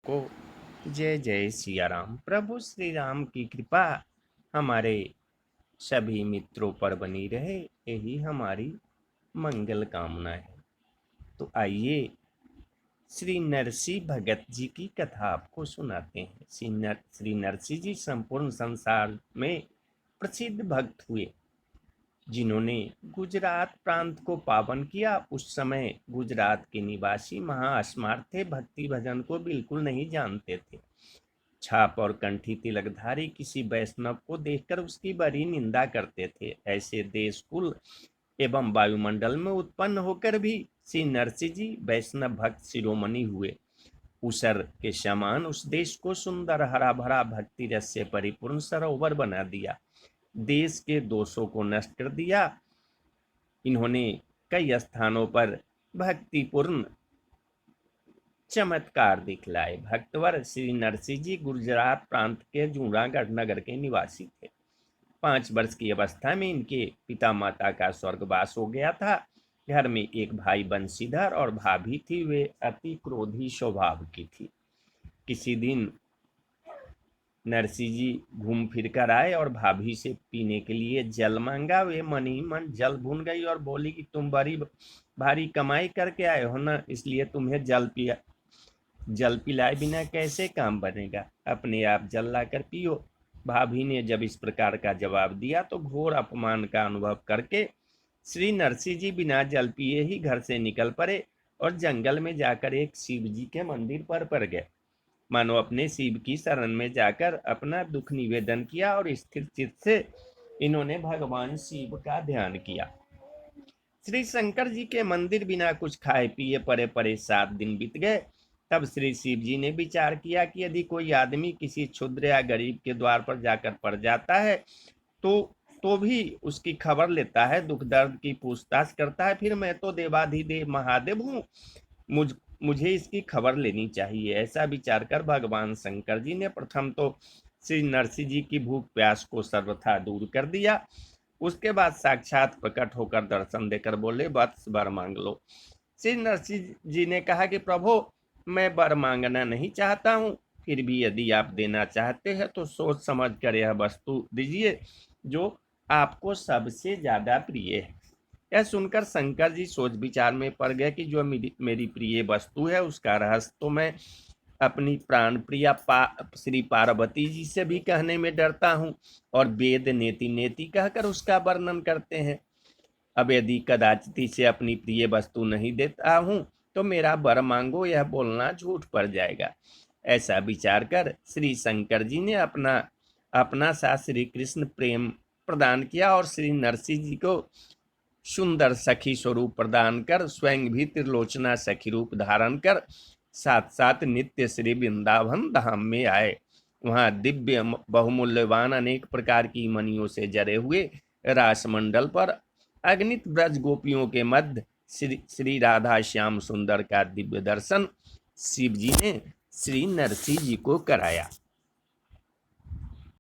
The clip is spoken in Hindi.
को जय जय सिया राम। प्रभु श्री राम की कृपा हमारे सभी मित्रों पर बनी रहे, यही हमारी मंगल कामना है। तो आइए श्री नरसिंह भगत जी की कथा आपको सुनाते हैं। श्री नरसिंह जी संपूर्ण संसार में प्रसिद्ध भक्त हुए, जिन्होंने गुजरात प्रांत को पावन किया। उस समय गुजरात के निवासी महाअस्मार थे, भक्ति भजन को बिल्कुल नहीं जानते थे। छाप और कंठी तिलकधारी किसी वैष्णव को देखकर उसकी बड़ी निंदा करते थे। ऐसे देश कुल एवं वायुमंडल में उत्पन्न होकर भी श्री नरसिंह जी वैष्णव भक्त शिरोमणि हुए। उसर के समान उस देश को सुंदर हरा भरा भक्ति रस से परिपूर्ण सरोवर बना दिया, देश के दोषों को नष्ट कर दिया। इन्होंने कई स्थानों पर भक्तिपूर्ण चमत्कार दिखलाए। भक्तवर श्री नरसिंह जी गुजरात प्रांत के जूनागढ़ नगर के निवासी थे। 5 वर्ष की अवस्था में इनके पिता माता का स्वर्गवास हो गया था। घर में एक भाई बंशीधर और भाभी थी, वे अति क्रोधी स्वभाव की थी। किसी दिन नरसिंह जी घूम फिर कर आए और भाभी से पीने के लिए जल मांगा। वे मन ही मन जल भून गई और बोली कि तुम बड़ी भारी कमाई करके आए हो ना, इसलिए तुम्हें जल पिलाए बिना कैसे काम बनेगा, अपने आप जल लाकर पियो। भाभी ने जब इस प्रकार का जवाब दिया तो घोर अपमान का अनुभव करके श्री नरसिंह जी बिना जल पिए ही घर से निकल पड़े और जंगल में जाकर एक शिव जी के मंदिर पर पड़ गए। मानो अपने शिव की शरण में जाकर अपना दुख निवेदन किया और स्थिर चित्त से इन्होंने भगवान शिव का ध्यान किया। श्री शंकर जी के मंदिर बिना कुछ खाए पिए पड़े पड़े 7 दिन बीत गए। तब श्री शिव जी ने विचार किया कि यदि कोई आदमी किसी क्षुद्र या गरीब के द्वार पर जाकर पड़ जाता है तो भी उसकी खबर लेता है, दुख दर्द की पूछताछ करता है, फिर मैं तो देवाधिदेव महादेव हूँ, मुझे इसकी खबर लेनी चाहिए। ऐसा विचार कर भगवान शंकर जी ने प्रथम तो श्री नरसिंह जी की भूख प्यास को सर्वथा दूर कर दिया। उसके बाद साक्षात प्रकट होकर दर्शन देकर बोले, वत्स वर मांग लो। श्री नरसिंह जी ने कहा कि प्रभु, मैं वर मांगना नहीं चाहता हूँ, फिर भी यदि आप देना चाहते हैं तो सोच समझ कर यह वस्तु दीजिए जो आपको सबसे ज्यादा प्रिय है। यह सुनकर शंकर जी सोच विचार में पड़ गए कि जो मेरी प्रिय वस्तु है उसका रहस्य तो मैं अपनी प्राण प्रिया श्री पार्वती जी से भी कहने में डरता हूँ, और वेद नेति नेति कहकर उसका वर्णन करते हैं। अब यदि कदाचित से अपनी प्रिय वस्तु नहीं देता हूँ तो मेरा वर मांगो यह बोलना झूठ पड़ जाएगा। ऐसा विचार कर श्री शंकर जी ने अपना सा श्री कृष्ण प्रेम प्रदान किया और श्री नरसिंह जी को सुंदर सखी स्वरूप प्रदान कर स्वयं भी त्रिलोचना सखी रूप धारण कर साथ साथ नित्य श्री वृंदावन धाम में आए। वहां दिव्य बहुमूल्यवान अनेक प्रकार की मणियों से जरे हुए रासमंडल पर अगणित ब्रज गोपियों के मध्य श्री राधा श्याम सुंदर का दिव्य दर्शन शिव जी ने श्री नरसिंह जी को कराया।